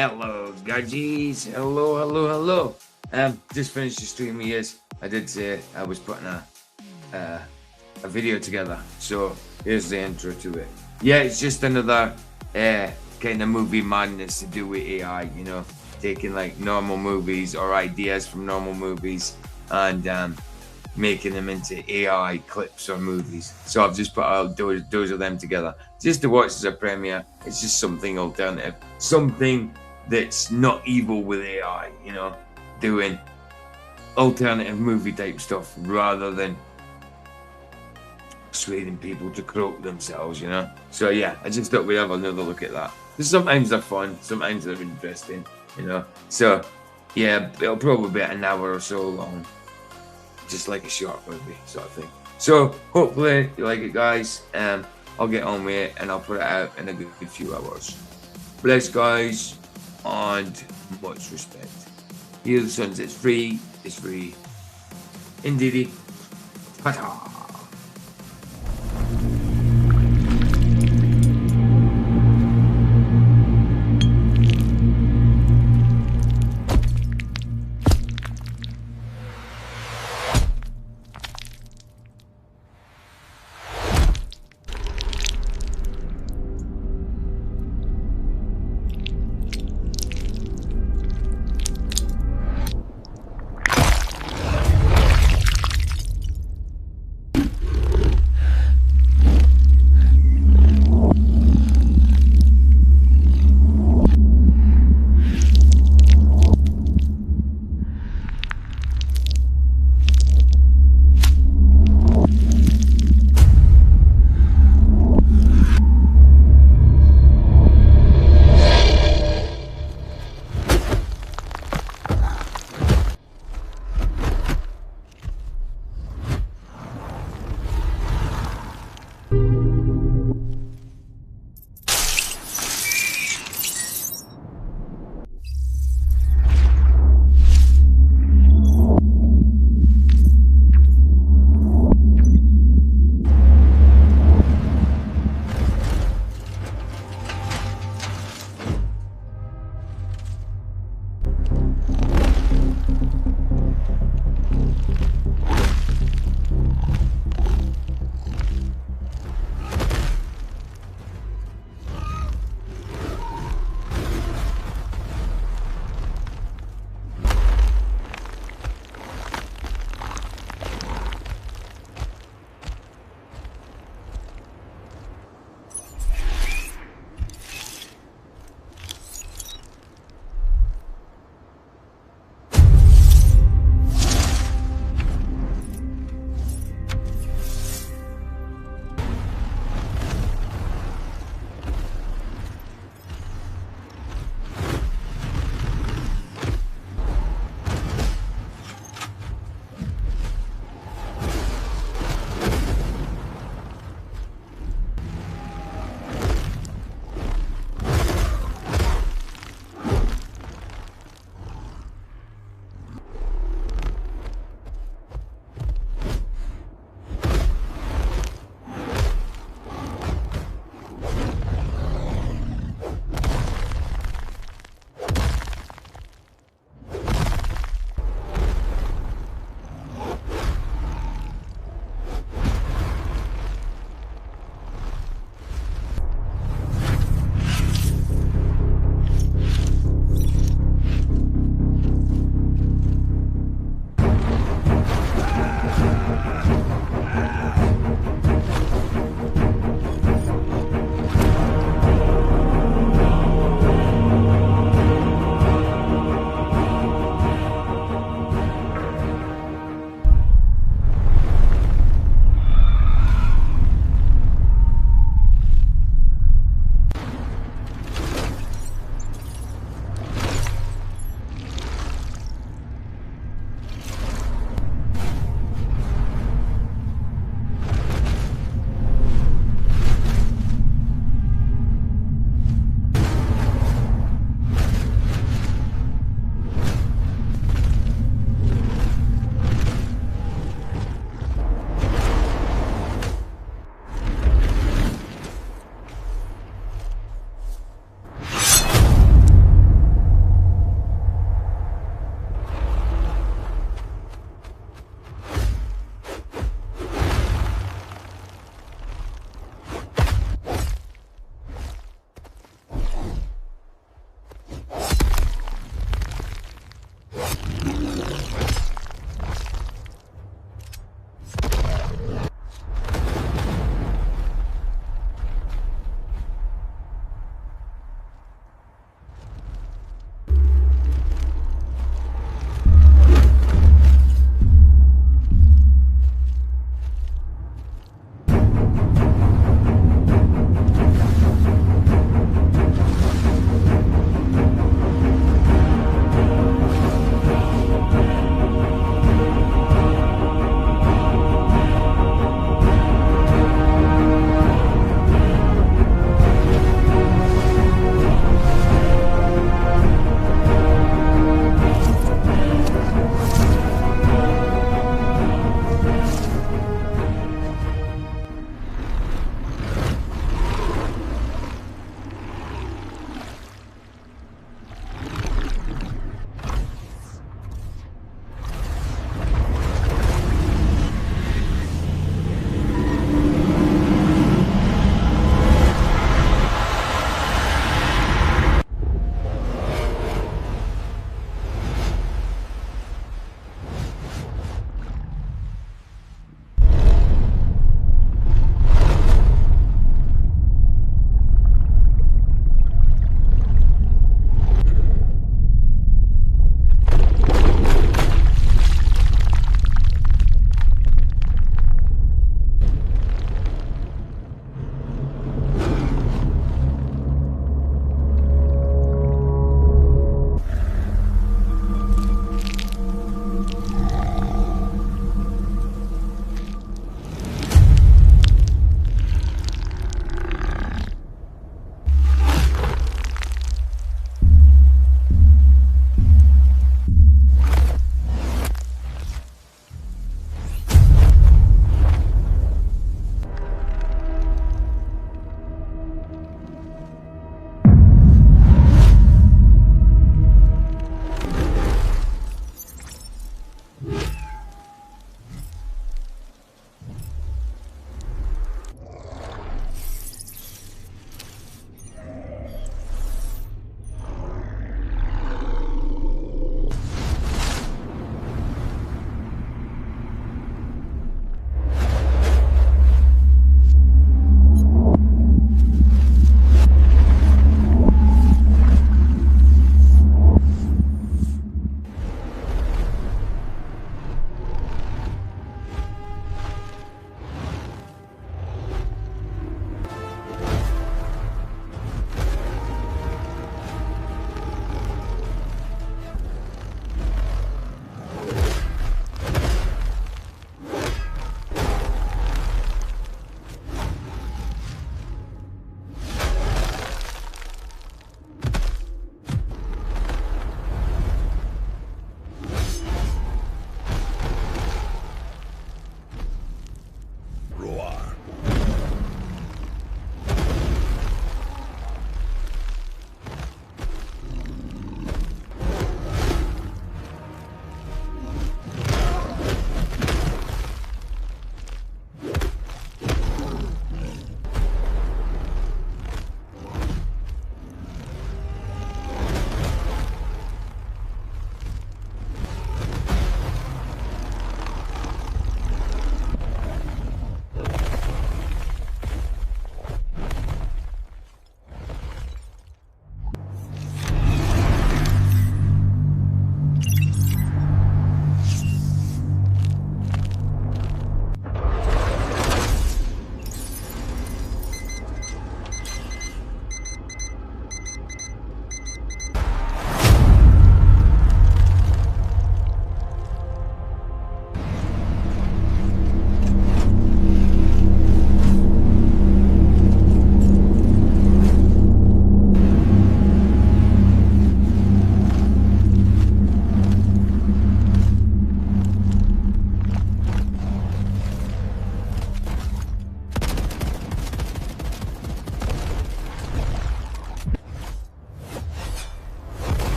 Hello, guys. Hello. Just finished the stream. Yes, I did say I was putting a video together. So here's the intro to it. Yeah, it's just another kind of movie madness to do with AI. You know, taking like normal movies or ideas from normal movies and making them into AI clips or movies. So I've just put out those of them together just to watch as a premiere. It's just something alternative, something that's not evil with AI, you know, doing alternative movie type stuff rather than persuading people to croak themselves, you know. So yeah, I just thought we'd have another look at that. Because sometimes they're fun, sometimes they're interesting, you know. So yeah, it'll probably be an hour or so long, just like a short movie sort of thing. So hopefully you like it, guys. I'll get on with it and I'll put it out in a good few hours. Bless, guys, and much respect. Here the sunset's free. It's free. Indeedy. Ta-ta.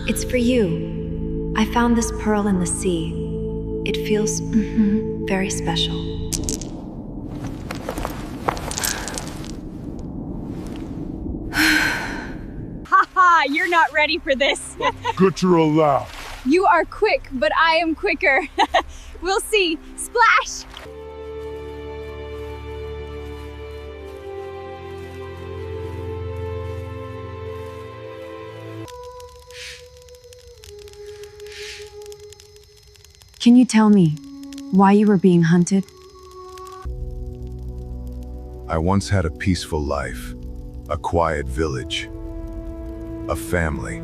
It's for you. I found this pearl in the sea. It feels very special. Haha, you're not ready for this. Good to laugh. You are quick, but I am quicker. We'll see. Splash! Can you tell me why you were being hunted? I once had a peaceful life, a quiet village, a family.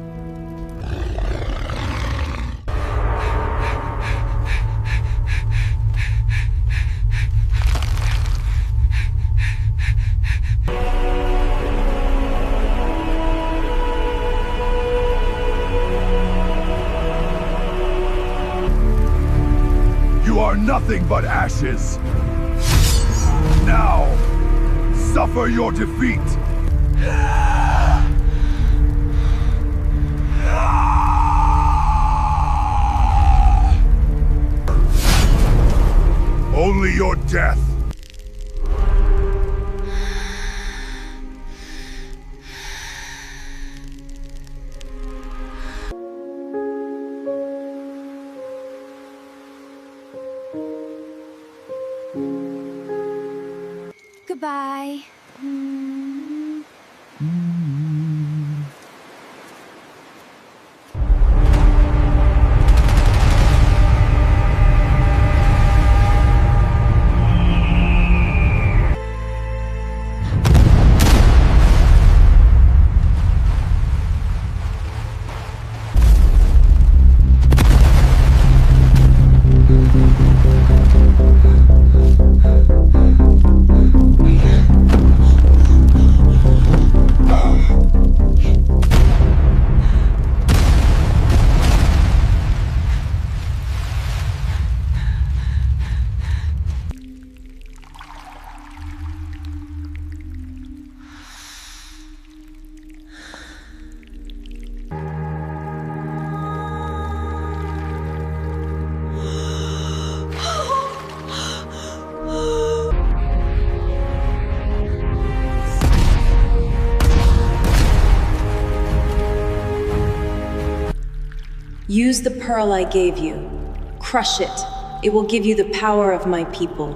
You are nothing but ashes. Now, suffer your defeat. Only your death. Goodbye. Use the pearl I gave you. Crush it. It will give you the power of my people.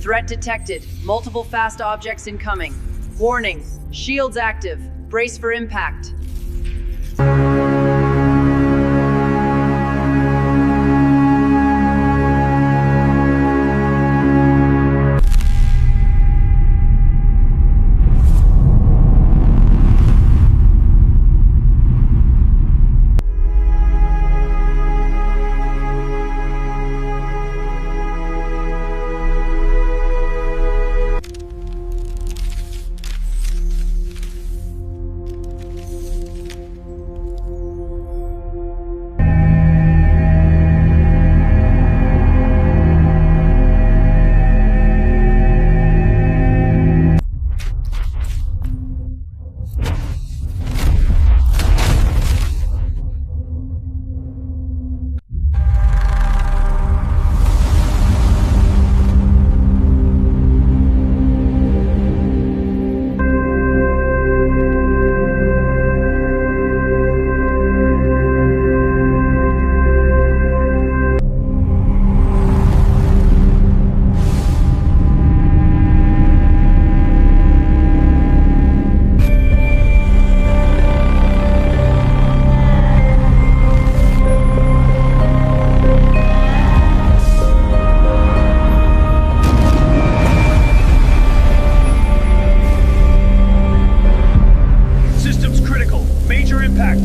Threat detected. Multiple fast objects incoming. Warning. Shields active. Brace for impact.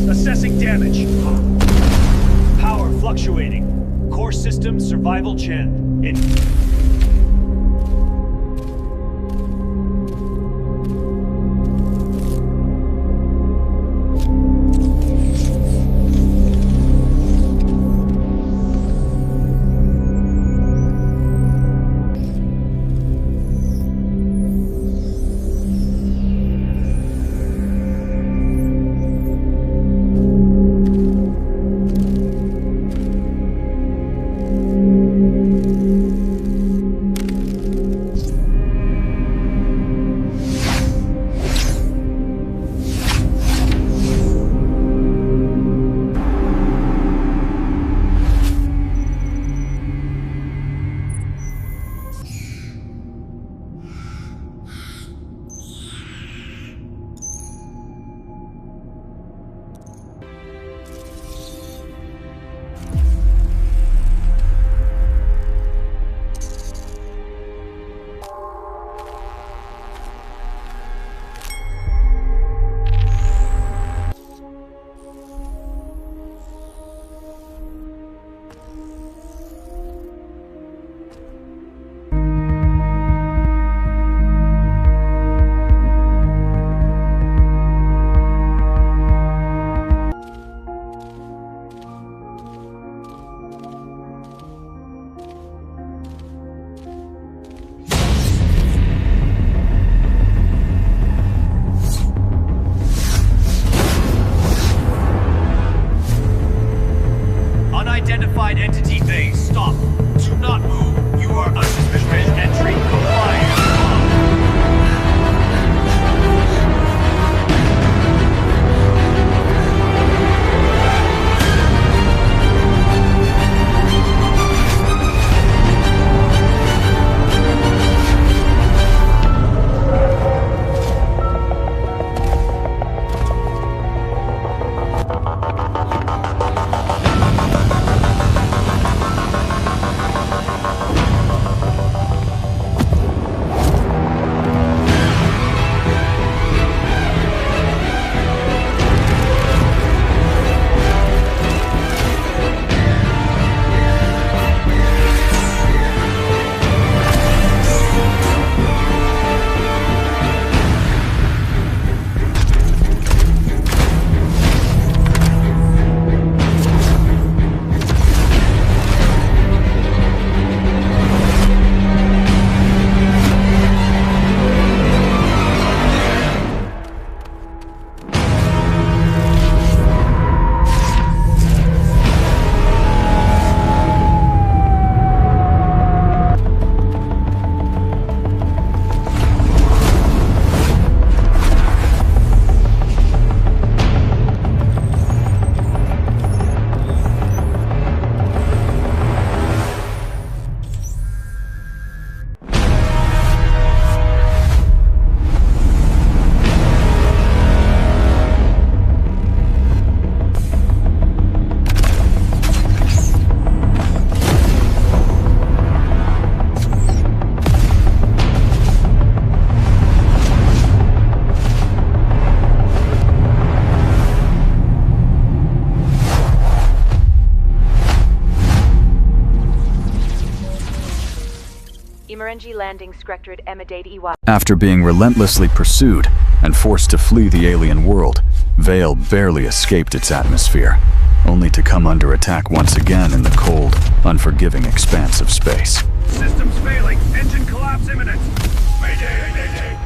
Assessing damage. Power fluctuating. Core system survival gen. Imerenji landing Skrektorid Emidate Iwa. After being relentlessly pursued and forced to flee the alien world, Vale barely escaped its atmosphere, only to come under attack once again in the cold, unforgiving expanse of space. Systems failing. Engine collapse imminent. Mayday, mayday.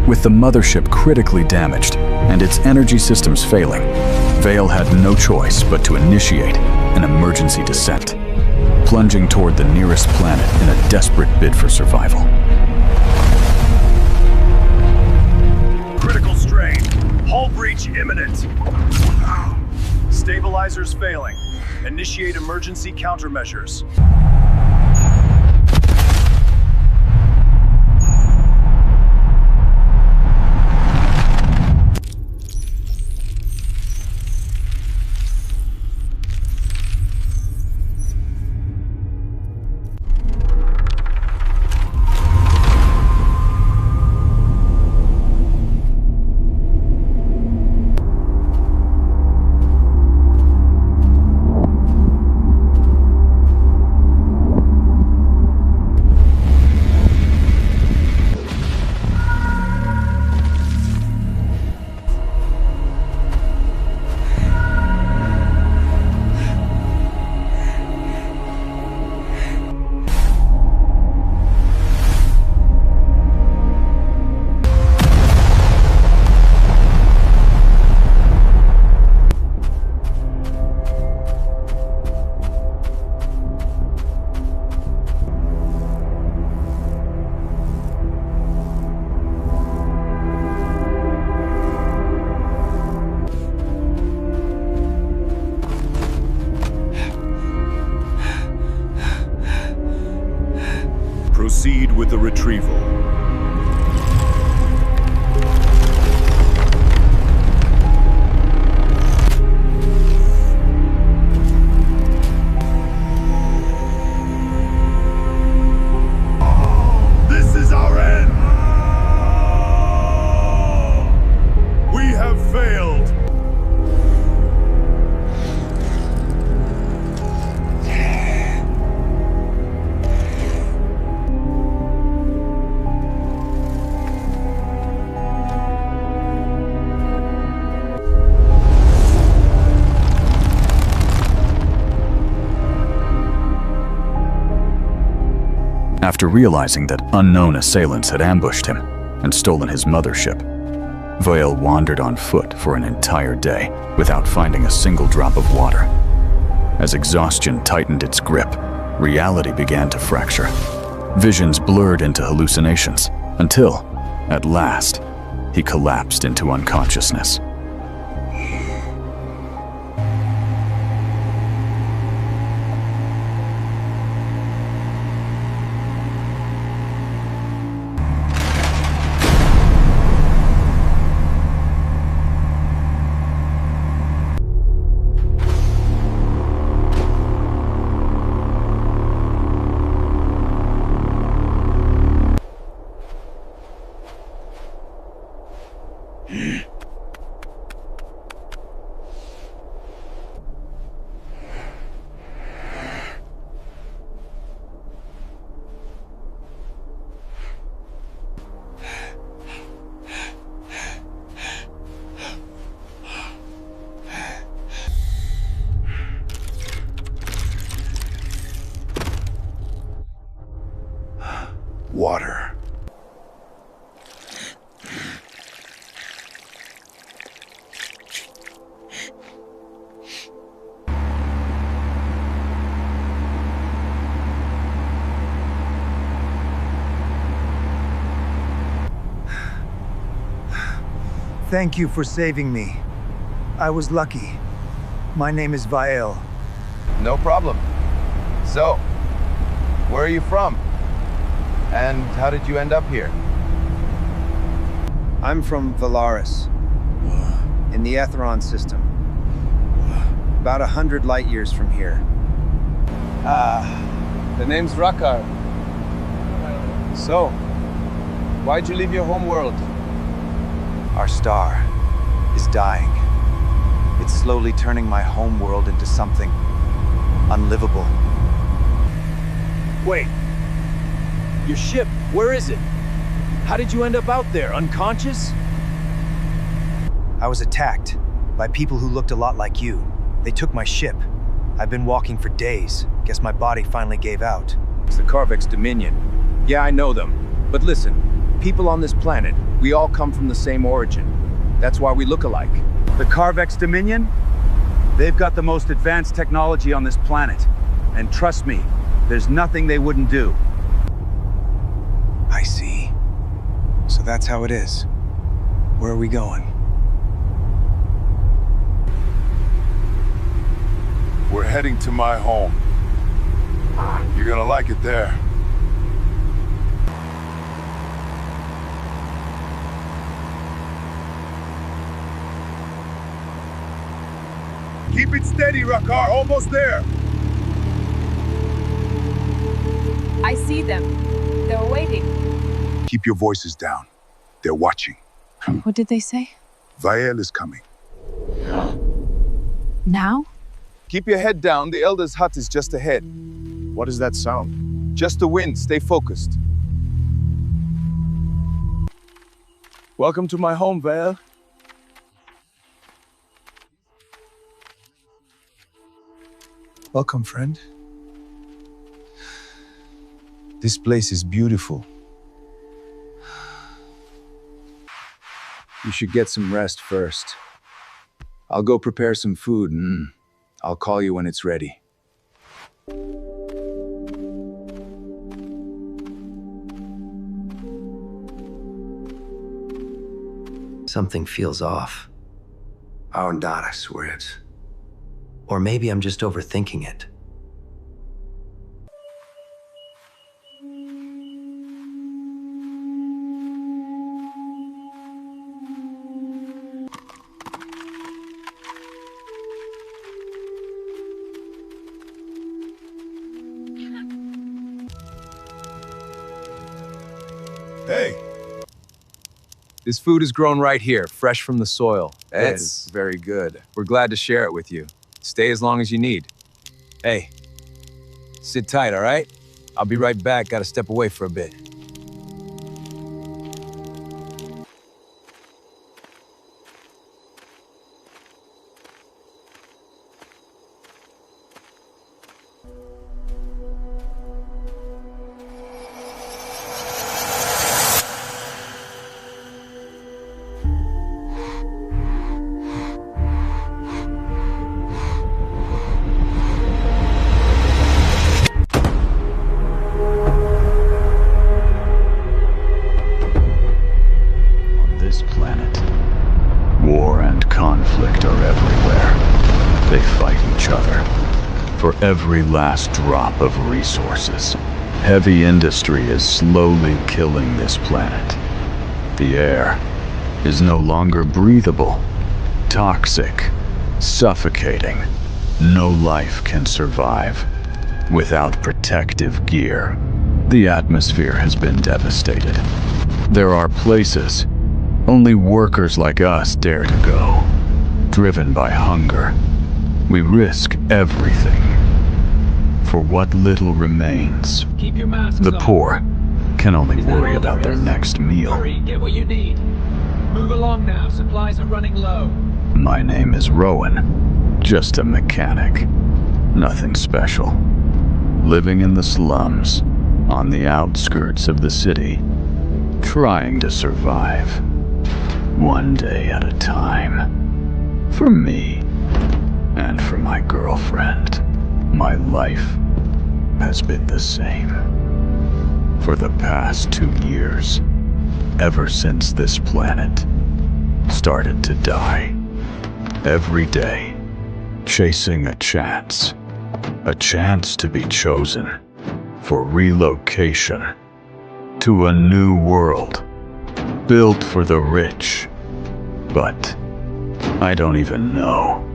With the mothership critically damaged and its energy systems failing, Vale had no choice but to initiate an emergency descent, plunging toward the nearest planet in a desperate bid for survival. Critical strain. Hull breach imminent. Stabilizers failing. Initiate emergency countermeasures. Proceed with the retrieval. This is our end! We have failed! After realizing that unknown assailants had ambushed him and stolen his mothership, Vale wandered on foot for an entire day without finding a single drop of water. As exhaustion tightened its grip, reality began to fracture. Visions blurred into hallucinations until, at last, he collapsed into unconsciousness. Water. Thank you for saving me. I was lucky. My name is Vael. No problem. So, where are you from? And how did you end up here? I'm from Valaris, in the Etheron system. About 100 light years from here. The name's Rakar. So, why'd you leave your homeworld? Our star is dying. It's slowly turning my homeworld into something unlivable. Wait. Your ship, where is it? How did you end up out there, unconscious? I was attacked by people who looked a lot like you. They took my ship. I've been walking for days. Guess my body finally gave out. It's the Carvex Dominion. Yeah, I know them. But listen, people on this planet, we all come from the same origin. That's why we look alike. The Carvex Dominion? They've got the most advanced technology on this planet. And trust me, there's nothing they wouldn't do. I see. So that's how it is. Where are we going? We're heading to my home. You're gonna like it there. Keep it steady, Rakar. Almost there. I see them. They're waiting. Keep your voices down. They're watching. What did they say? Vael is coming. Now? Keep your head down. The Elder's hut is just ahead. What does that sound? Just the wind. Stay focused. Welcome to my home, Vael. Welcome, friend. This place is beautiful. You should get some rest first. I'll go prepare some food and I'll call you when it's ready. Something feels off. Oh, not, I swear it. Or maybe I'm just overthinking it. Hey. This food is grown right here, fresh from the soil. That's It's very good. We're glad to share it with you. Stay as long as you need. Hey, sit tight, all right? I'll be right back. Gotta step away for a bit. Every last drop of resources. Heavy industry is slowly killing this planet. The air is no longer breathable, toxic, suffocating. No life can survive without protective gear. The atmosphere has been devastated. There are places only workers like us dare to go. Driven by hunger, we risk everything for what little remains. Keep your masks The on. poor can only worry about their next meal. Hurry, get what you need. Move along now, supplies are running low. My name is Rowan, just a mechanic. Nothing special. Living in the slums, on the outskirts of the city, trying to survive. One day at a time. For me, and for my girlfriend. My life has been the same. For the past 2 years, ever since this planet started to die. Every day, chasing a chance to be chosen for relocation to a new world. built for the rich. But I don't even know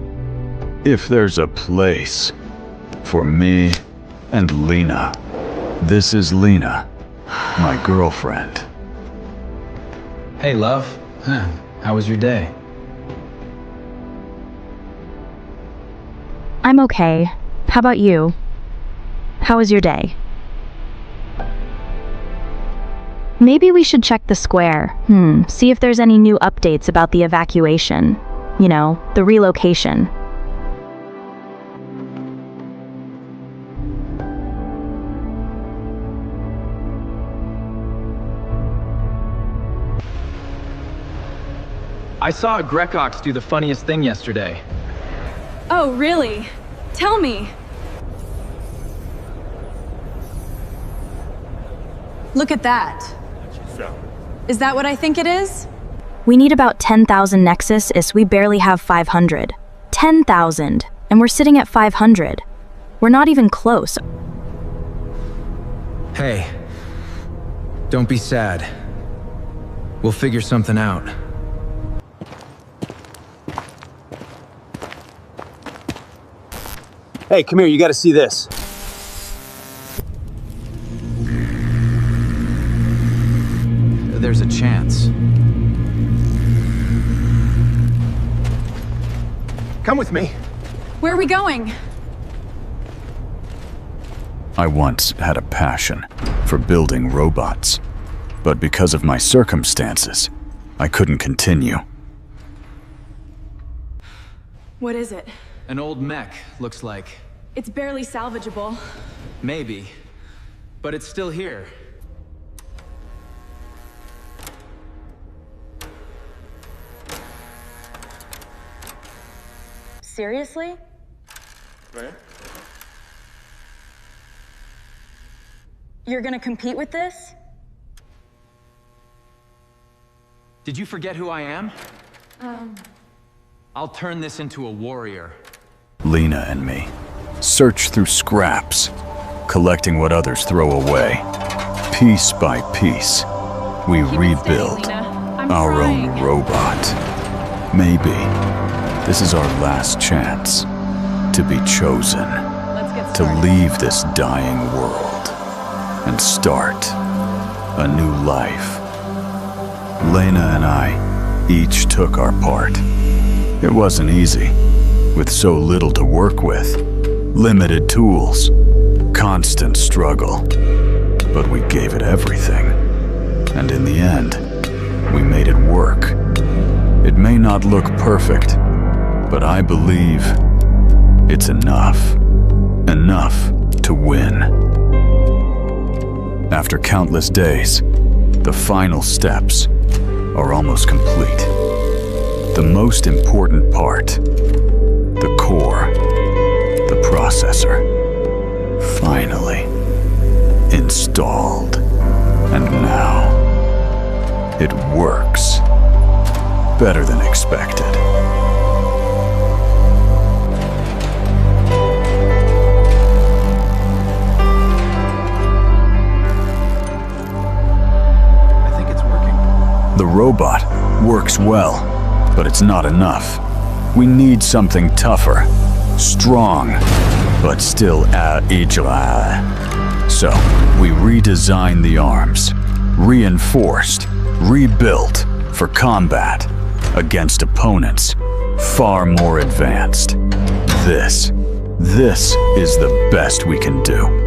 if there's a place for me and Lena. This is Lena, my girlfriend. Hey, love. How was your day? I'm okay. How about you? How was your day? Maybe we should check the square. See if there's any new updates about the evacuation. You know, the relocation. I saw a Grecox do the funniest thing yesterday. Oh, really? Tell me. Look at that. Is that what I think it is? We need about 10,000 Nexus, as we barely have 500. 10,000, and we're sitting at 500. We're not even close. Hey, don't be sad. We'll figure something out. Hey, come here, you gotta see this. There's a chance. Come with me. Where are we going? I once had a passion for building robots, but because of my circumstances, I couldn't continue. What is it? An old mech, looks like. It's barely salvageable. Maybe. But it's still here. Seriously? Right. You're gonna compete with this? Did you forget who I am? I'll turn this into a warrior. Lena and me search through scraps, collecting what others throw away. Piece by piece, we rebuild our own robot. Maybe this is our last chance to be chosen, to leave this dying world and start a new life. Lena and I each took our part. It wasn't easy, with so little to work with, limited tools, constant struggle. But we gave it everything, and in the end, we made it work. It may not look perfect, but I believe it's enough. Enough to win. After countless days, the final steps are almost complete. The most important part, the core, the processor, finally installed. And now, it works better than expected. I think it's working. The robot works well, but it's not enough. We need something tougher, strong, but still agile. So, we redesigned the arms, reinforced, rebuilt for combat against opponents far more advanced. This is the best we can do.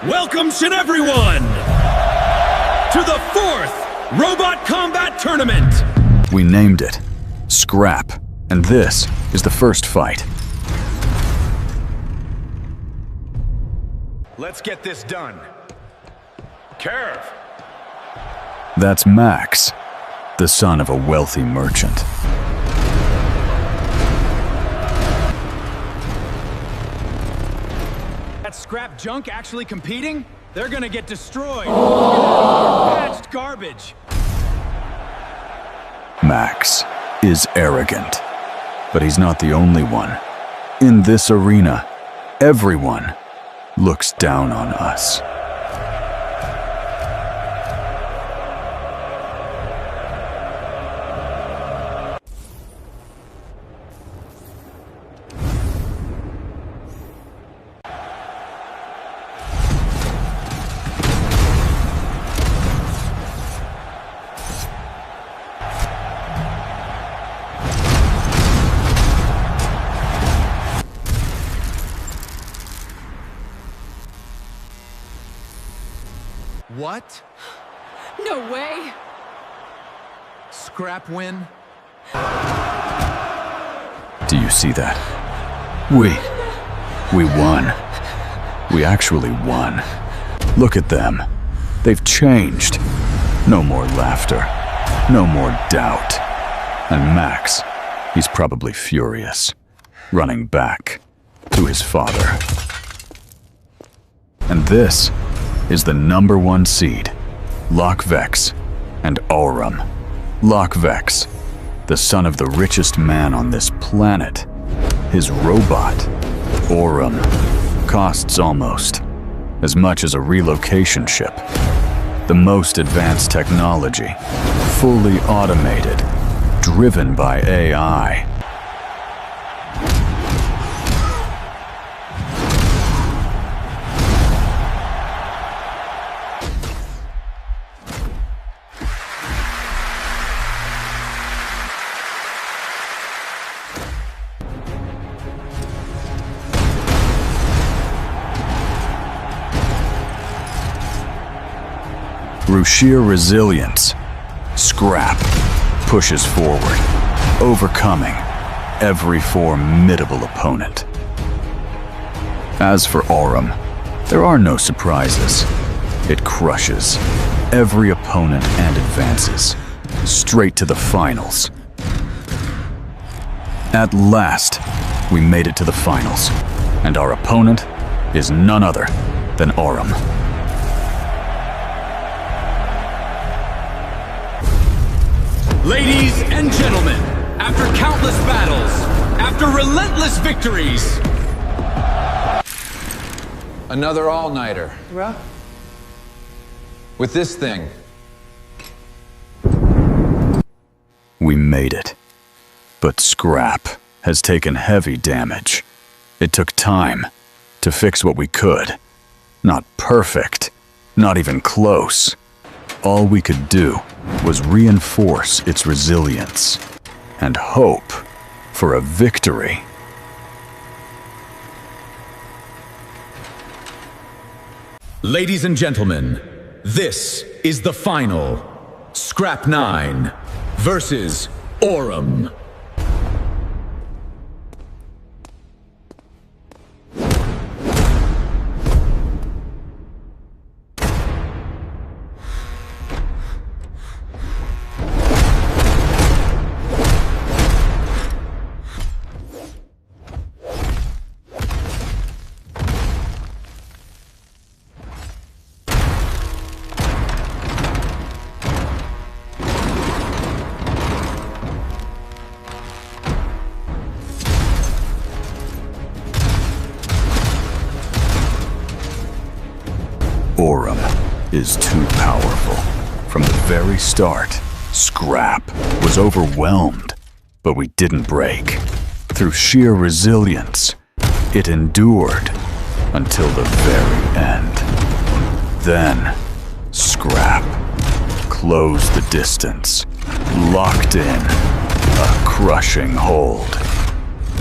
Welcome should everyone to the 4th Robot Combat Tournament. We named it Scrap, and this is the first fight. Let's get this done. Curve. That's Max, the son of a wealthy merchant. That scrap junk actually competing? They're gonna get destroyed. Patched garbage. Max is arrogant, but he's not the only one. In this arena, everyone looks down on us. What? No way! Scrap win? Do you see that? We won. We actually won. Look at them. They've changed. No more laughter. No more doubt. And Max, he's probably furious. Running back to his father. And this is the #1 seed, Lockvex and Aurum. Lockvex, the son of the richest man on this planet. His robot, Aurum, costs almost as much as a relocation ship. The most advanced technology, fully automated, driven by AI. Through sheer resilience, Scrap pushes forward, overcoming every formidable opponent. As for Aurum, there are no surprises. It crushes every opponent and advances straight to the finals. At last, we made it to the finals, and our opponent is none other than Aurum. Ladies and gentlemen, after countless battles, after relentless victories, Another all-nighter. Bruh. With this thing. We made it. But Scrap has taken heavy damage. It took time to fix what we could. Not perfect, not even close. All we could do was reinforce its resilience and hope for a victory. ladies and gentlemen, this is the final. Scrap 9 versus Aurum. Aurum is too powerful. From the very start, Scrap was overwhelmed, but we didn't break. Through sheer resilience, it endured until the very end. Then, Scrap closed the distance, locked in a crushing hold.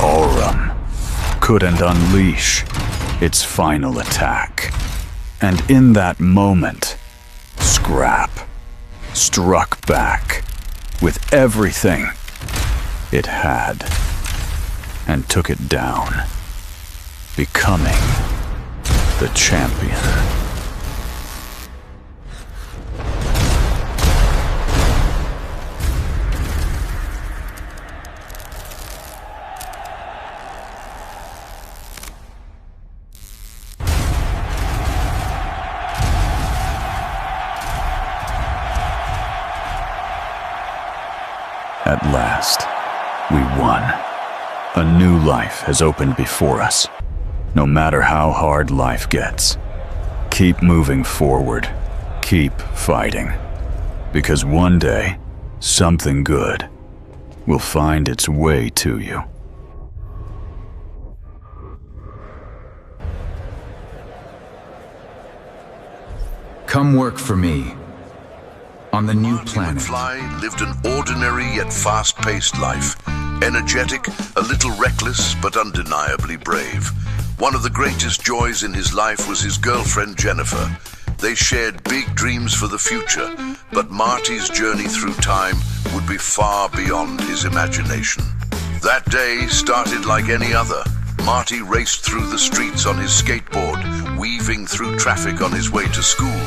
Aurum couldn't unleash its final attack. And in that moment, Scrap struck back with everything it had and took it down, becoming the champion. At last, we won. A new life has opened before us. No matter how hard life gets, keep moving forward. Keep fighting. Because one day, something good will find its way to you. Come work for me. On the new planet. McFly lived an ordinary yet fast-paced life. Energetic, a little reckless, but undeniably brave. One of the greatest joys in his life was his girlfriend, Jennifer. They shared big dreams for the future, but Marty's journey through time would be far beyond his imagination. That day started like any other. Marty raced through the streets on his skateboard, weaving through traffic on his way to school.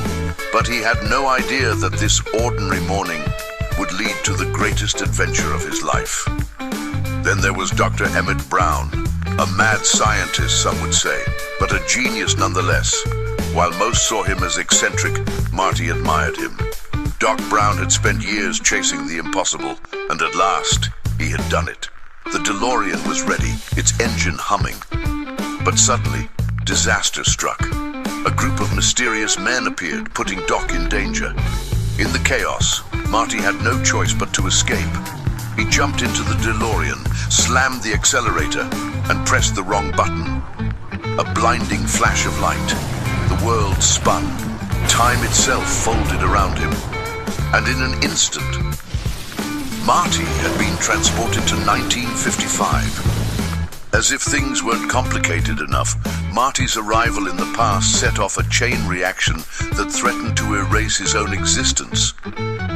But he had no idea that this ordinary morning would lead to the greatest adventure of his life. Then there was Dr. Emmett Brown, a mad scientist, some would say, but a genius nonetheless. While most saw him as eccentric, Marty admired him. Doc Brown had spent years chasing the impossible, and at last, he had done it. The DeLorean was ready, its engine humming. But suddenly, disaster struck. A group of mysterious men appeared, putting Doc in danger. In the chaos, Marty had no choice but to escape. He jumped into the DeLorean, slammed the accelerator, and pressed the wrong button. A blinding flash of light. The world spun. Time itself folded around him. And in an instant, Marty had been transported to 1955. As if things weren't complicated enough, Marty's arrival in the past set off a chain reaction that threatened to erase his own existence.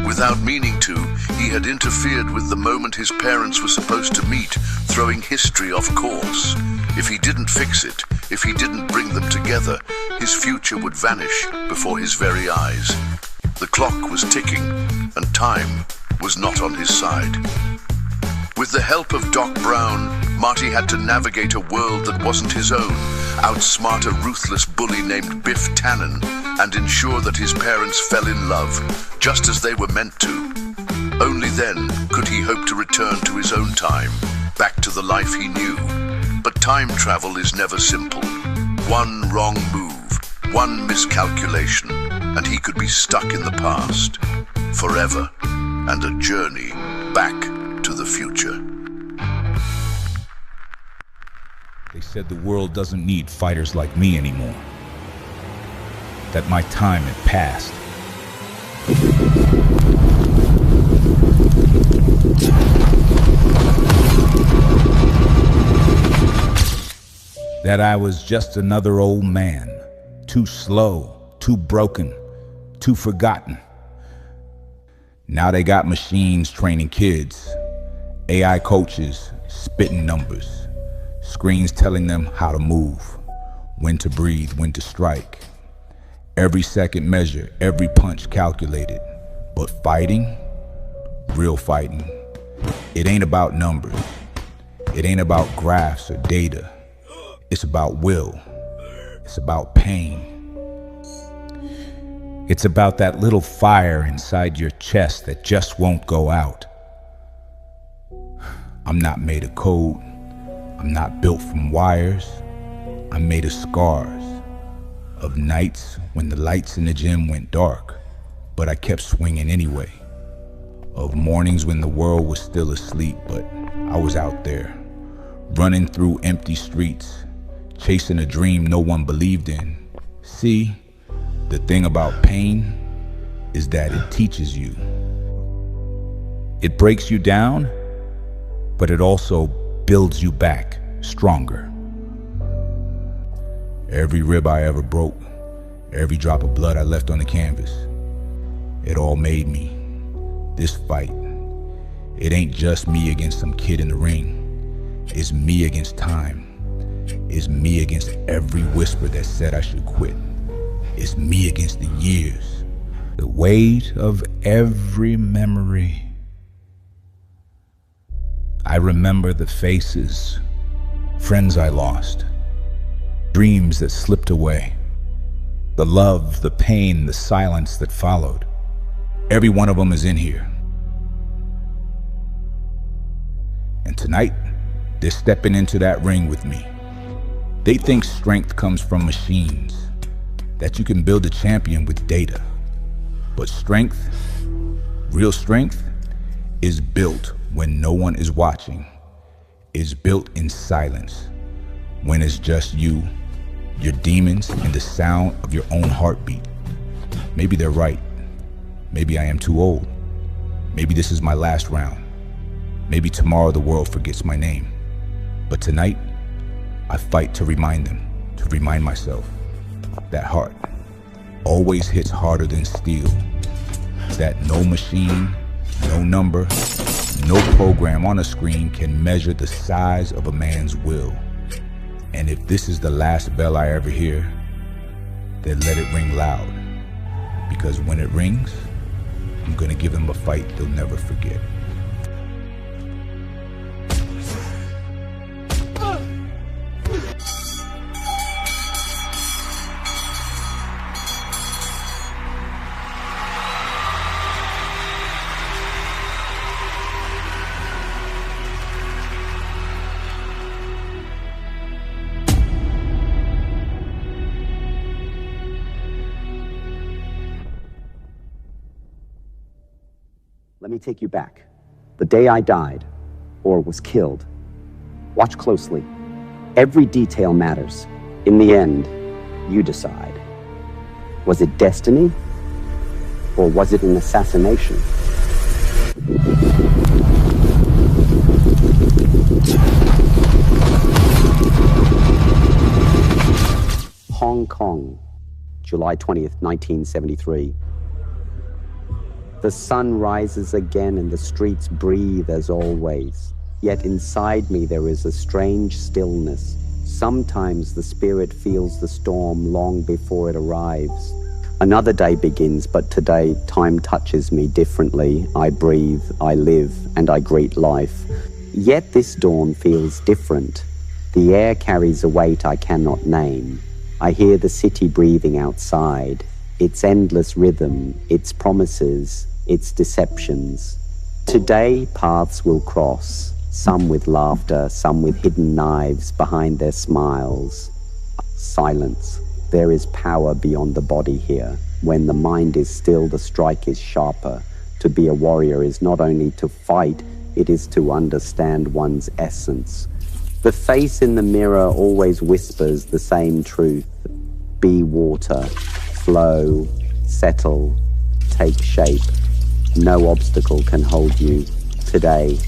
Without meaning to, he had interfered with the moment his parents were supposed to meet, throwing history off course. If he didn't fix it, if he didn't bring them together, his future would vanish before his very eyes. The clock was ticking, and time was not on his side. With the help of Doc Brown, Marty had to navigate a world that wasn't his own, outsmart a ruthless bully named Biff Tannen, and ensure that his parents fell in love, just as they were meant to. Only then could he hope to return to his own time, back to the life he knew. But time travel is never simple. One wrong move, one miscalculation, and he could be stuck in the past, forever, and a journey back to the future. They said the world doesn't need fighters like me anymore. That my time had passed. That I was just another old man, too slow, too broken, too forgotten. Now they got machines training kids, AI coaches spitting numbers, screens telling them how to move, when to breathe, when to strike. Every second measure, every punch calculated. But fighting, real fighting, it ain't about numbers. It ain't about graphs or data. It's about will. It's about pain. It's about that little fire inside your chest that just won't go out. I'm not made of code. I'm not built from wires. I'm made of scars, of nights when the lights in the gym went dark, but I kept swinging anyway. Of mornings when the world was still asleep, but I was out there, running through empty streets, chasing a dream no one believed in. See, the thing about pain is that it teaches you. It breaks you down, but it also builds you back stronger. Every rib I ever broke, every drop of blood I left on the canvas, it all made me. This fight, it ain't just me against some kid in the ring. It's me against time. It's me against every whisper that said I should quit. It's me against the years, the weight of every memory. I remember the faces, friends I lost, dreams that slipped away, the love, the pain, the silence that followed. Every one of them is in here. And tonight, They're stepping into that ring with me. They think strength comes from machines, that you can build a champion with data. But strength, real strength, is built when no one is watching, is built in silence, when it's just you, your demons, and the sound of your own heartbeat. Maybe they're right. Maybe I am too old. Maybe this is my last round. Maybe tomorrow the world forgets my name. But tonight, I fight to remind them, to remind myself, that heart always hits harder than steel. That no machine, no number, no program on a screen can measure the size of a man's will. And if this is the last bell I ever hear, then let it ring loud. Because when it rings, I'm gonna give them a fight they'll never forget. Let me take you back. The day I died, or was killed. Watch closely. Every detail matters. In the end, you decide. Was it destiny? Or was it an assassination? Hong Kong, July 20th, 1973. The sun rises again and the streets breathe as always. Yet inside me there is a strange stillness. Sometimes the spirit feels the storm long before it arrives. Another day begins, but today time touches me differently. I breathe, I live, and I greet life. Yet this dawn feels different. The air carries a weight I cannot name. I hear the city breathing outside. Its endless rhythm, its promises, its deceptions. Today, paths will cross, some with laughter, some with hidden knives behind their smiles. Silence. There is power beyond the body here. When the mind is still, the strike is sharper. To be a warrior is not only to fight, it is to understand one's essence. The face in the mirror always whispers the same truth. Be water, flow, settle, take shape. No obstacle can hold you. Today,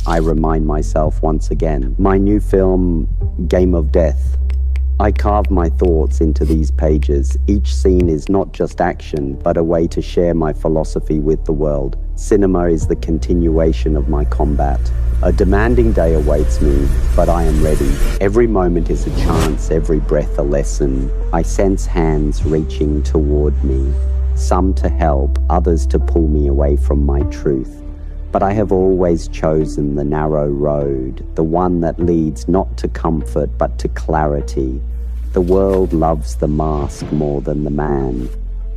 I remind myself once again. My new film, Game of Death. I carve my thoughts into these pages. Each scene is not just action, but a way to share my philosophy with the world. Cinema is the continuation of my combat. A demanding day awaits me, but I am ready. Every moment is a chance, every breath a lesson. I sense hands reaching toward me. Some to help, others to pull me away from my truth. But I have always chosen the narrow road, the one that leads not to comfort but to clarity. The world loves the mask more than the man.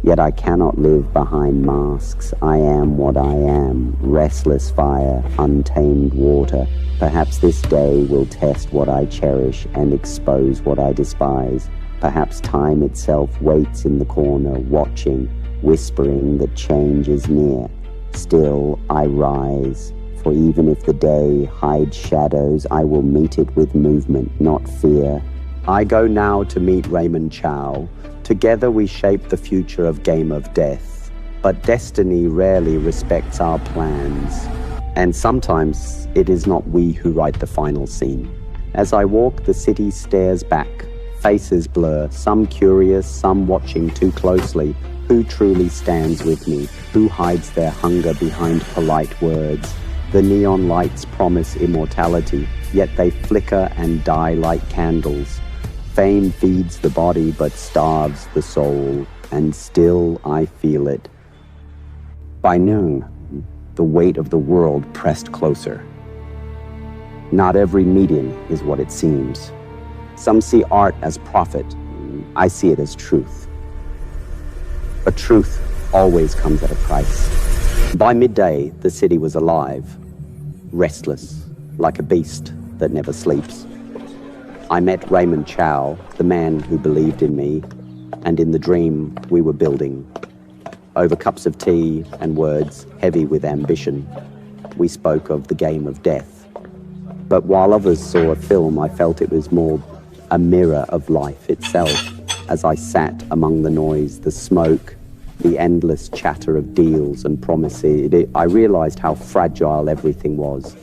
Yet I cannot live behind masks. I am what I am, restless fire, untamed water. Perhaps this day will test what I cherish and expose what I despise. Perhaps time itself waits in the corner, watching, whispering that change is near. Still, I rise, for even if the day hides shadows, I will meet it with movement, not fear. I go now to meet Raymond Chow. Together we shape the future of Game of Death. But destiny rarely respects our plans. And sometimes it is not we who write the final scene. As I walk, the city stares back. Faces blur, some curious, some watching too closely. Who truly stands with me? Who hides their hunger behind polite words? The neon lights promise immortality, yet they flicker and die like candles. Fame feeds the body but starves the soul, and still I feel it. By noon, the weight of the world pressed closer. Not every meeting is what it seems. Some see art as profit. I see it as truth. But truth always comes at a price. By midday, the city was alive, restless, like a beast. that never sleeps. I met Raymond Chow, the man who believed in me, and in the dream we were building. Over cups of tea and words heavy with ambition, we spoke of the game of death. But while others saw a film, I felt it was more a mirror of life itself. As I sat among the noise, the smoke, the endless chatter of deals and promises, I realized how fragile everything was.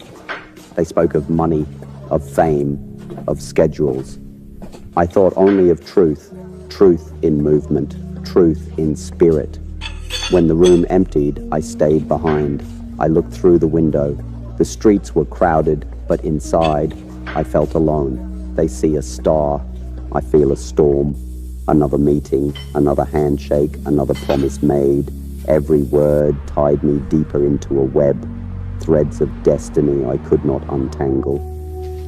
They spoke of money, of fame, of schedules. I thought only of truth, truth in movement, truth in spirit. When the room emptied, I stayed behind. I looked through the window. The streets were crowded, but inside, I felt alone. They see a star. I feel a storm. Another meeting, another handshake, another promise made. Every word tied me deeper into a web. Threads of destiny I could not untangle.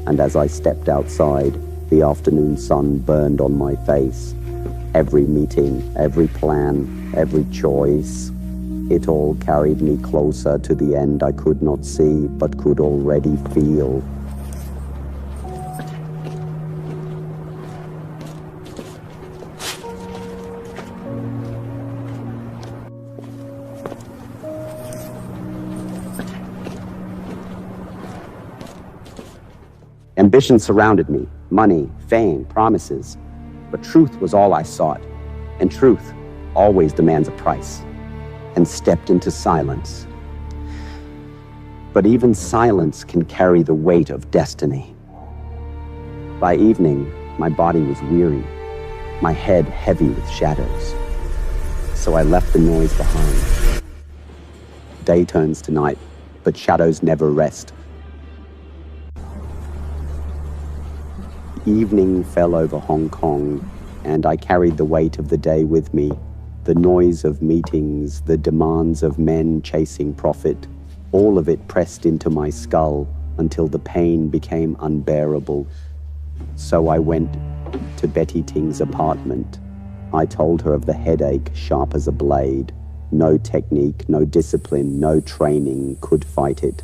And as I stepped outside, the afternoon sun burned on my face. Every meeting, every plan, every choice, it all carried me closer to the end I could not see, but could already feel. Ambition surrounded me, money, fame, promises. But truth was all I sought, and truth always demands a price, and stepped into silence. But even silence can carry the weight of destiny. By evening, my body was weary, my head heavy with shadows. So I left the noise behind. Day turns to night, but shadows never rest. Evening fell over Hong Kong, and I carried the weight of the day with me. The noise of meetings, the demands of men chasing profit, all of it pressed into my skull until the pain became unbearable. So I went to Betty Ting's apartment. I told her of the headache sharp as a blade. No technique, no discipline, no training could fight it.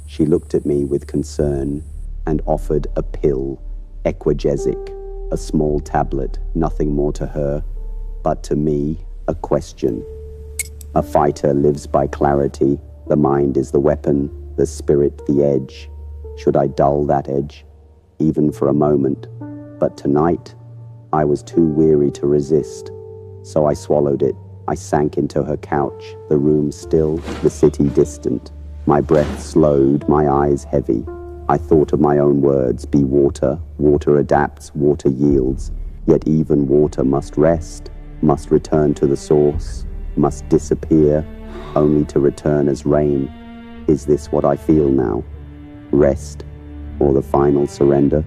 She looked at me with concern and offered a pill. Equagesic, a small tablet, nothing more to her, but to me, a question. A fighter lives by clarity. The mind is the weapon, the spirit the edge. Should I dull that edge, even for a moment? But tonight, I was too weary to resist. So I swallowed it. I sank into her couch, the room still, the city distant. My breath slowed, my eyes heavy. I thought of my own words, be water, water adapts, water yields, yet even water must rest, must return to the source, must disappear, only to return as rain. Is this what I feel now? Rest, or the final surrender?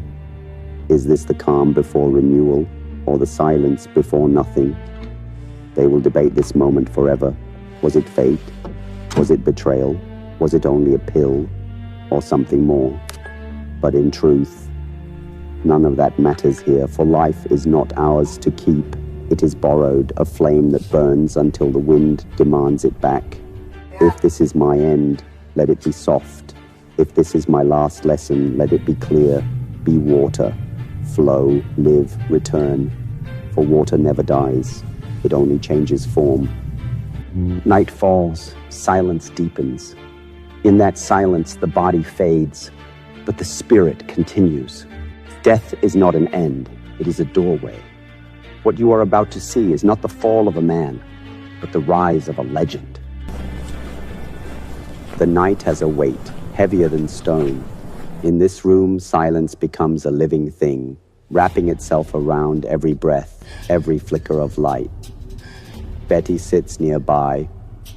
Is this the calm before renewal, or the silence before nothing? They will debate this moment forever. Was it fate? Was it betrayal? Was it only a pill, or something more? But in truth, none of that matters here, for life is not ours to keep. It is borrowed, a flame that burns until the wind demands it back. If this is my end, let it be soft. If this is my last lesson, let it be clear. Be water. Flow, live, return. For water never dies. It only changes form. Night falls, silence deepens. In that silence, the body fades, but the spirit continues. Death is not an end, it is a doorway. What you are about to see is not the fall of a man, but the rise of a legend. The night has a weight, heavier than stone. In this room, silence becomes a living thing, wrapping itself around every breath, every flicker of light. Betty sits nearby,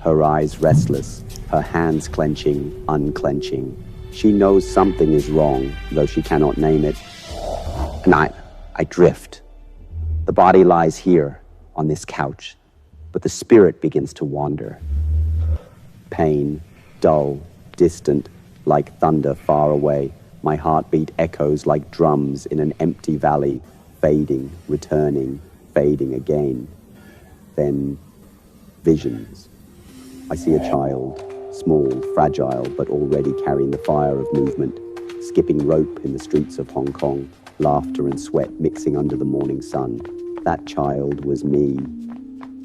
her eyes restless, her hands clenching, unclenching. She knows something is wrong, though she cannot name it. And I drift. The body lies here, on this couch, but the spirit begins to wander. Pain, dull, distant, like thunder far away. My heartbeat echoes like drums in an empty valley, fading, returning, fading again. Then, visions. I see a child, small, fragile, but already carrying the fire of movement, skipping rope in the streets of Hong Kong, laughter and sweat mixing under the morning sun. That child was me,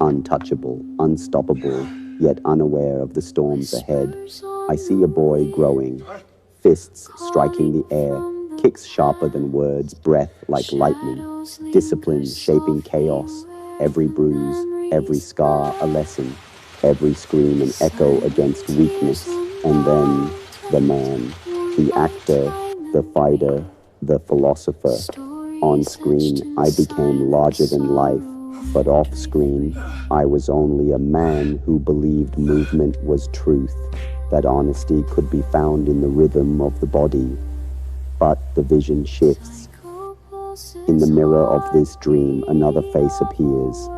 untouchable, unstoppable, yet unaware of the storms ahead. I see a boy growing, fists striking the air, kicks sharper than words, breath like lightning, discipline shaping chaos, every bruise, every scar a lesson, every scream an echo against weakness. And then the man, the actor, the fighter, the philosopher. On screen, I became larger than life, but off screen, I was only a man who believed movement was truth, that honesty could be found in the rhythm of the body. But the vision shifts. In the mirror of this dream, another face appears.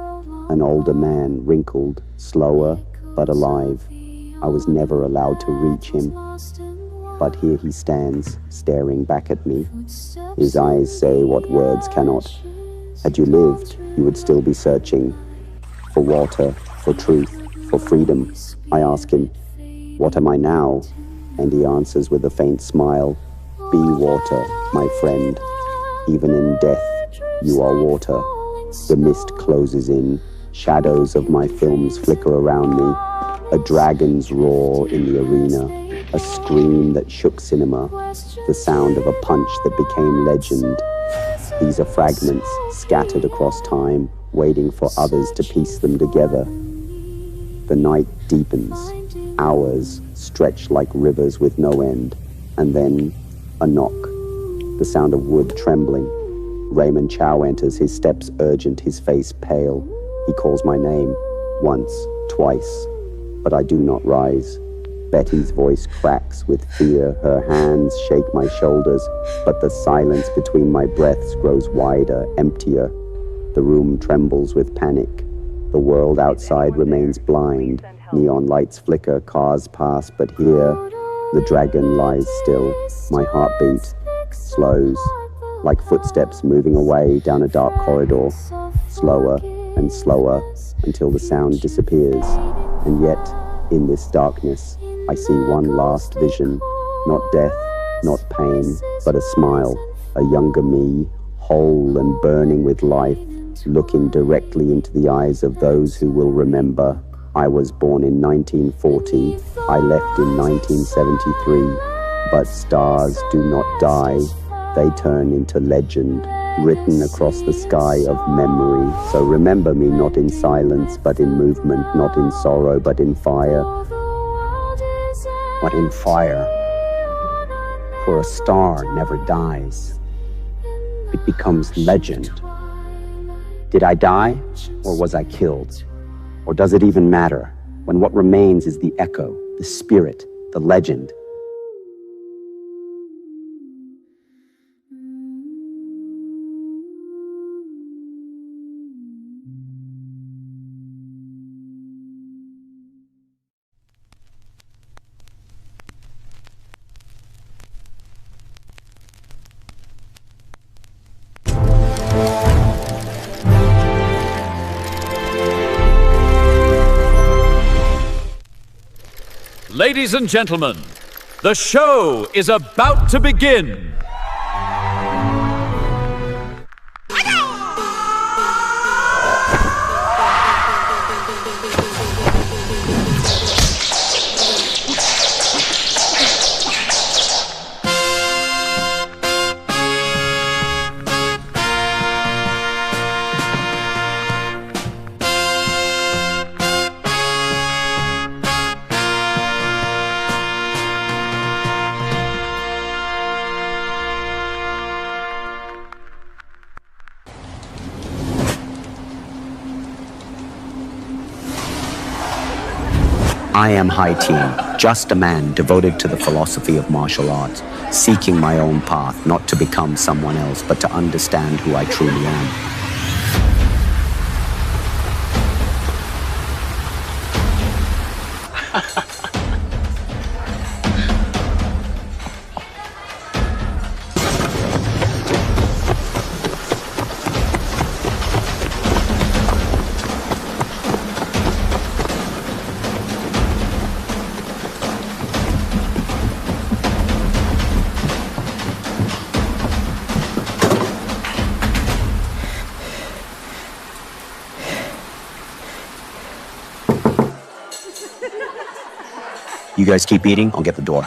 An older man, wrinkled, slower, but alive. I was never allowed to reach him. But here he stands, staring back at me. His eyes say what words cannot. Had you lived, you would still be searching for water, for truth, for freedom. I ask him, what am I now? And he answers with a faint smile, be water, my friend. Even in death, you are water. The mist closes in. Shadows of my films flicker around me. A dragon's roar in the arena. A scream that shook cinema. The sound of a punch that became legend. These are fragments scattered across time, waiting for others to piece them together. The night deepens. Hours stretch like rivers with no end. And then a knock. The sound of wood trembling. Raymond Chow enters, his steps urgent, his face pale. He calls my name, once, twice, but I do not rise. Betty's voice cracks with fear, her hands shake my shoulders, but the silence between my breaths grows wider, emptier. The room trembles with panic. The world outside remains blind. Neon lights flicker, cars pass, but here, the dragon lies still. My heartbeat slows, like footsteps moving away down a dark corridor, slower and slower until the sound disappears. And yet, in this darkness, I see one last vision, not death, not pain, but a smile, a younger me, whole and burning with life, looking directly into the eyes of those who will remember. I was born in 1940, I left in 1973, but stars do not die, they turn into legend, written across the sky of memory. So remember me not in silence, but in movement, not in sorrow, but in fire. But in fire. For a star never dies. It becomes legend. Did I die, or was I killed? Or does it even matter, when what remains is the echo, the spirit, the legend? Ladies and gentlemen, the show is about to begin. I am Hai Tien, just a man devoted to the philosophy of martial arts, seeking my own path, not to become someone else, but to understand who I truly am. You guys keep eating, I'll get the door.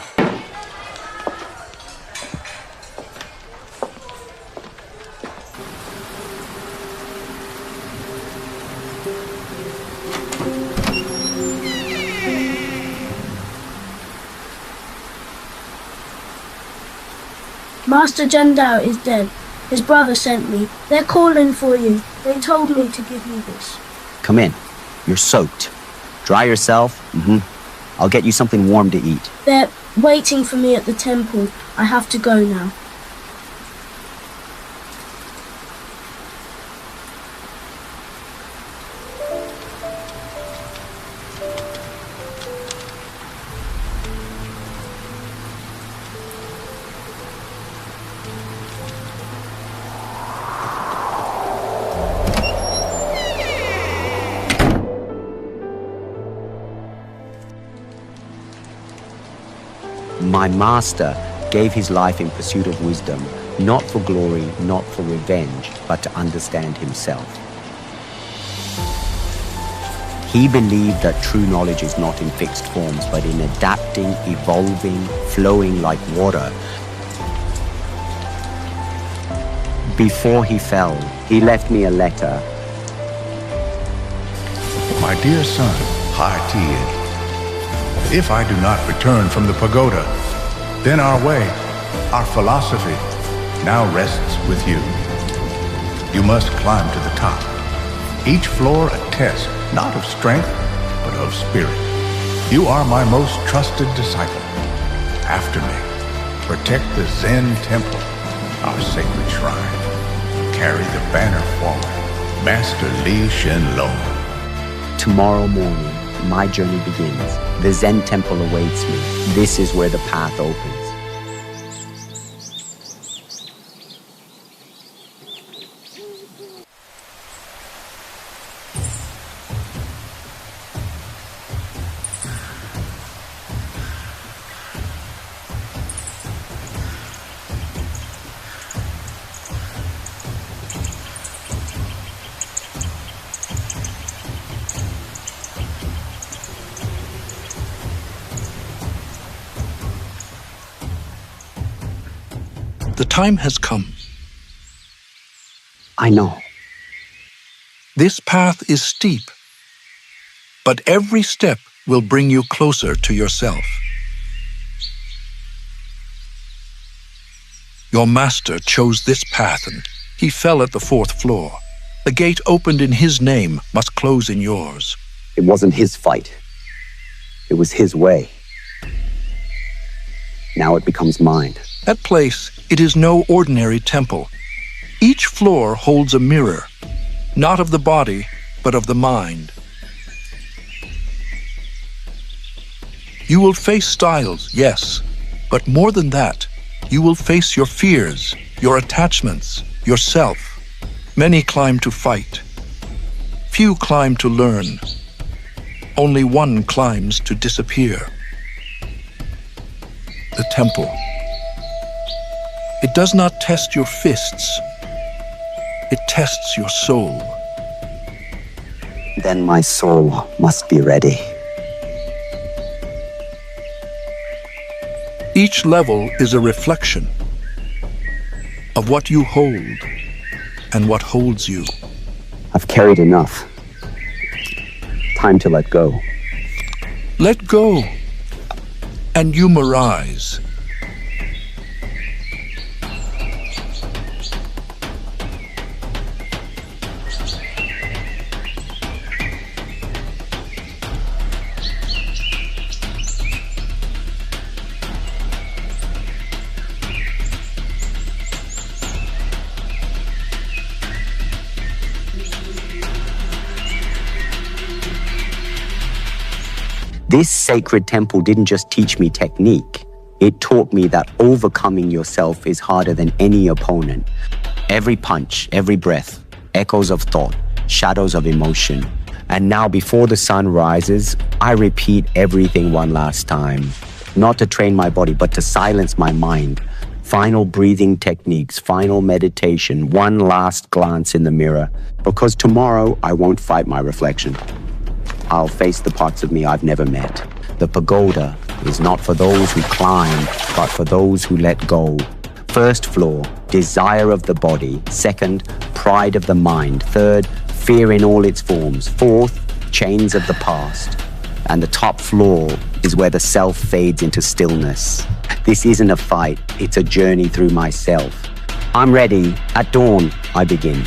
Master Jandao is dead. His brother sent me. They're calling for you. They told me to give you this. Come in. You're soaked. Dry yourself. I'll get you something warm to eat. They're waiting for me at the temple. I have to go now. My master gave his life in pursuit of wisdom, not for glory, not for revenge, but to understand himself. He believed that true knowledge is not in fixed forms, but in adapting, evolving, flowing like water. Before he fell, he left me a letter. My dear son, Marty, if I do not return from the pagoda, then our way, our philosophy, now rests with you. You must climb to the top. Each floor a test, not of strength, but of spirit. You are my most trusted disciple. After me, protect the Zen temple, our sacred shrine. Carry the banner forward, Master Li Shenlong. Tomorrow morning, my journey begins. The Zen temple awaits me. This is where the path opens. The time has come. I know. This path is steep, but every step will bring you closer to yourself. Your master chose this path and he fell at the 4th floor. The gate opened in his name must close in yours. It wasn't his fight. It was his way. Now it becomes mine. That place, it is no ordinary temple. Each floor holds a mirror, not of the body, but of the mind. You will face styles, yes, but more than that, you will face your fears, your attachments, yourself. Many climb to fight. Few climb to learn. Only one climbs to disappear. The temple. It does not test your fists. It tests your soul. Then my soul must be ready. Each level is a reflection of what you hold and what holds you. I've carried enough. Time to let go. Let go, and you arise. This sacred temple didn't just teach me technique. It taught me that overcoming yourself is harder than any opponent. Every punch, every breath, echoes of thought, shadows of emotion. And now before the sun rises, I repeat everything one last time. Not to train my body, but to silence my mind. Final breathing techniques, final meditation, one last glance in the mirror. Because tomorrow, I won't fight my reflection. I'll face the parts of me I've never met. The pagoda, is not for those who climb, but for those who let go. First floor, desire of the body. Second, pride of the mind. Third, fear in all its forms. Fourth, chains of the past. And the top floor is where the self fades into stillness. This isn't a fight, it's a journey through myself. I'm ready. At dawn, I begin.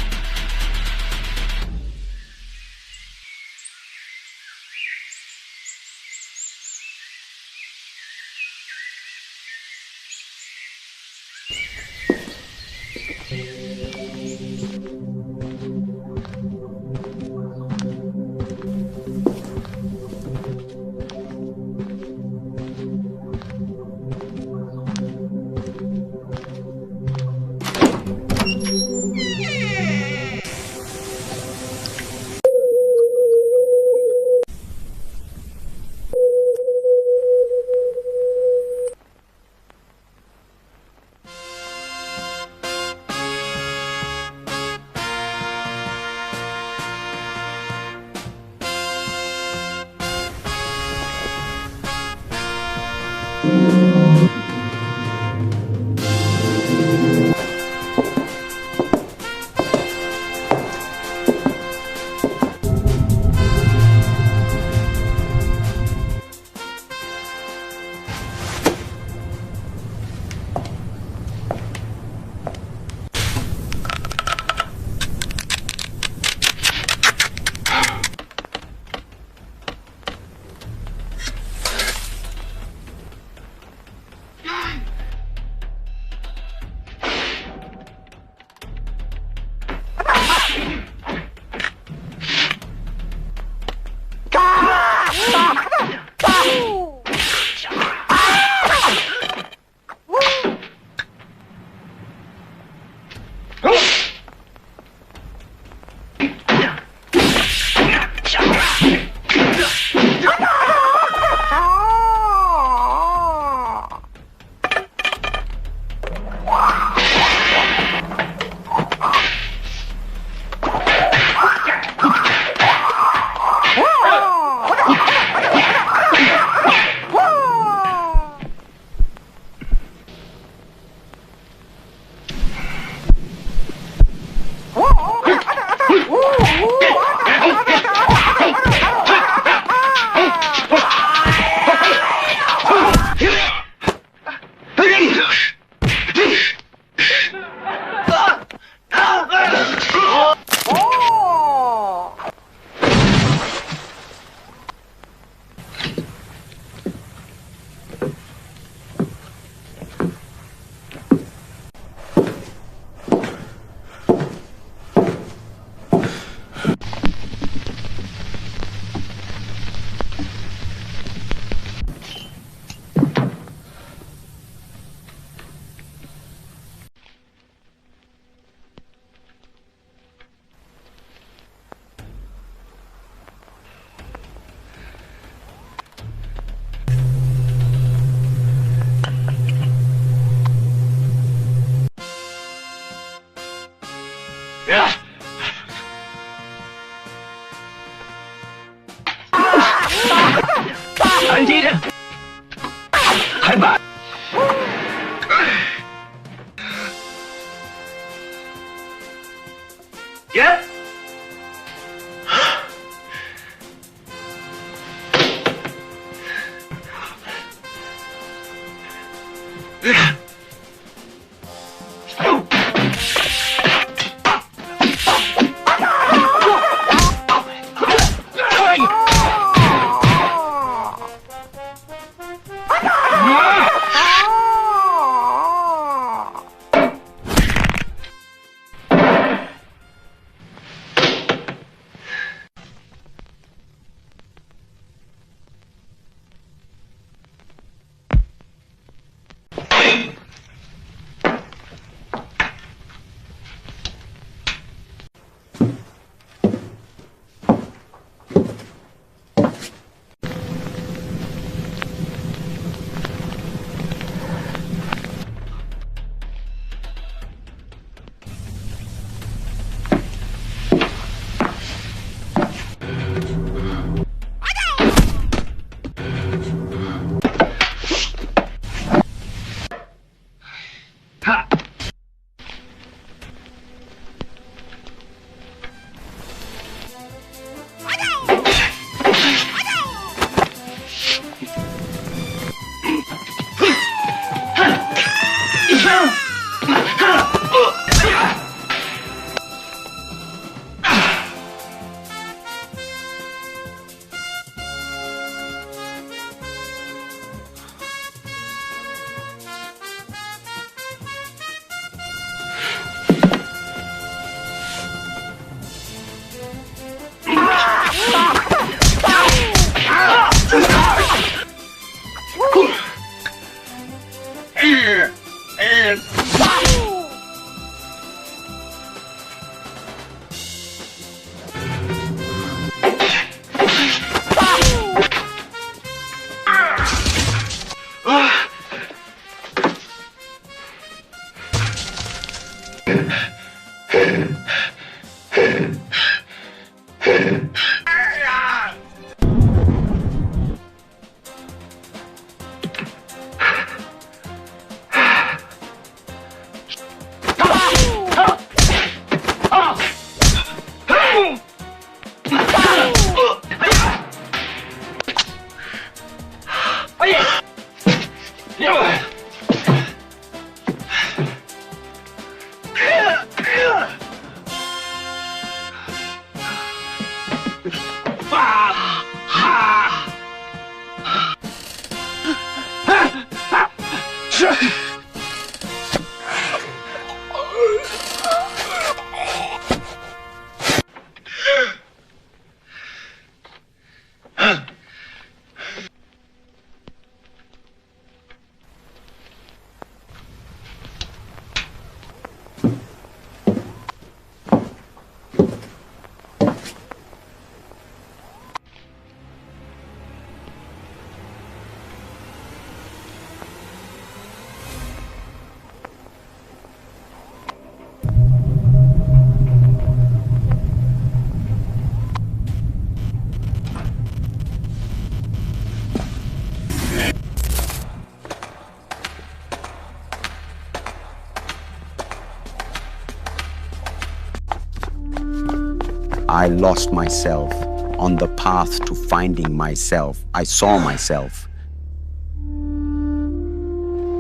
I lost myself on the path to finding myself. I saw myself.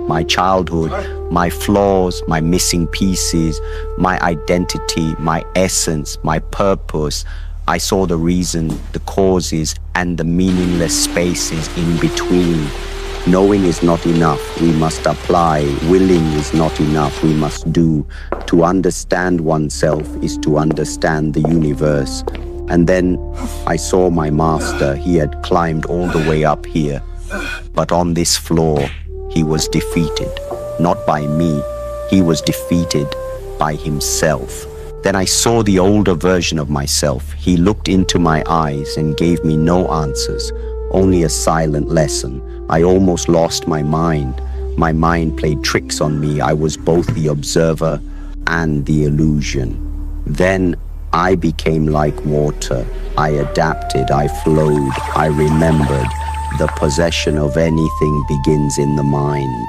My childhood, my flaws, my missing pieces, my identity, my essence, my purpose. I saw the reason, the causes, and the meaningless spaces in between. Knowing is not enough, we must apply. Willing is not enough, we must do. To understand oneself is to understand the universe. And then I saw my master. He had climbed all the way up here. But on this floor, he was defeated. Not by me, he was defeated by himself. Then I saw the older version of myself. He looked into my eyes and gave me no answers, only a silent lesson. I almost lost my mind. My mind played tricks on me. I was both the observer and the illusion. Then I became like water. I adapted, I flowed, I remembered. The possession of anything begins in the mind.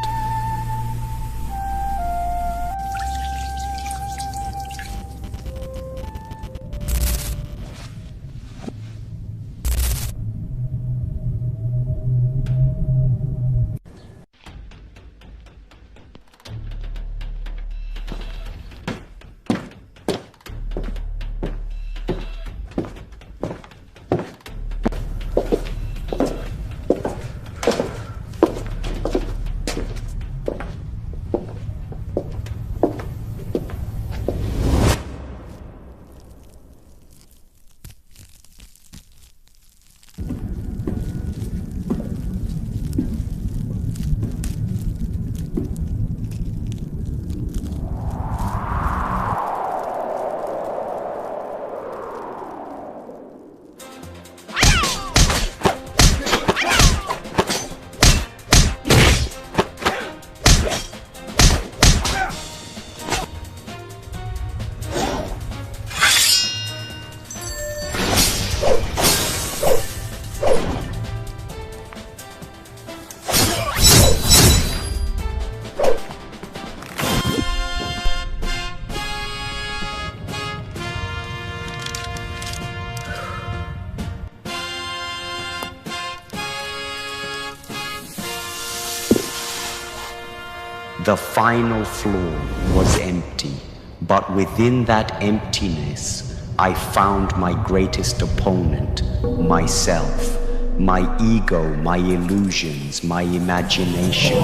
The final floor was empty, but within that emptiness, I found my greatest opponent, myself, my ego, my illusions, my imagination.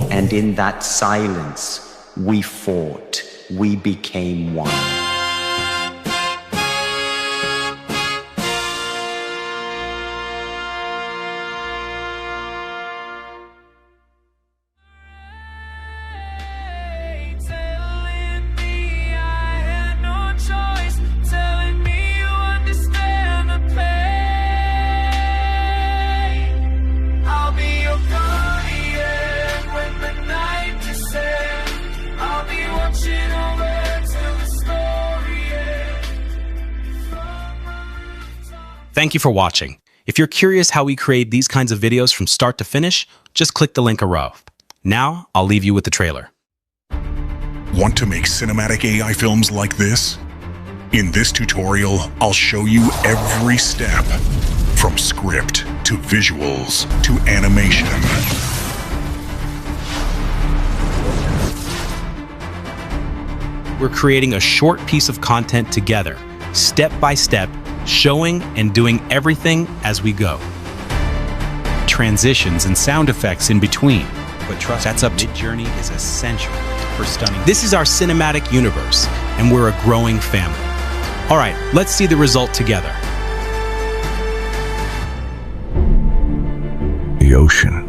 And in that silence, we fought, we became one. Thank you for watching. If you're curious how we create these kinds of videos from start to finish, just click the link above. Now, I'll leave you with the trailer. Want to make cinematic AI films like this? In this tutorial, I'll show you every step, from script to visuals to animation. We're creating a short piece of content together, step by step, showing and doing everything as we go. Transitions and sound effects in between. But trust that's up to journey is essential for stunning. This is our cinematic universe, and we're a growing family. All right, let's see the result together. The ocean.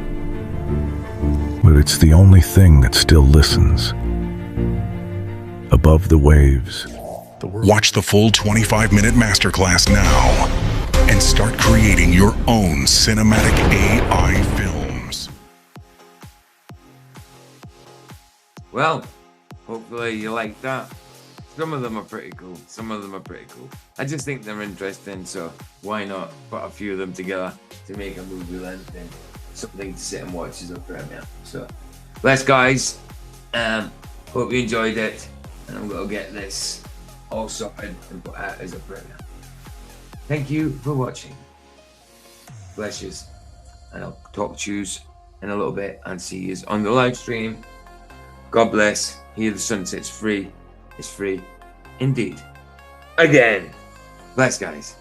But it's the only thing that still listens. Above the waves, Watch the full 25-minute masterclass now and start creating your own cinematic AI films. Well, hopefully you like that. Some of them are pretty cool. Some of them are pretty cool. I just think they're interesting, so why not put a few of them together to make a movie length and something to sit and watch as a premiere. So, bless guys. Hope you enjoyed it, and I'm gonna get this all sorted and put out as a premiere. Thank you for watching. Bless yous, and I'll talk to yous in a little bit and see yous on the live stream. God bless. Here the sunset's free. It's free indeed. Again. Bless guys.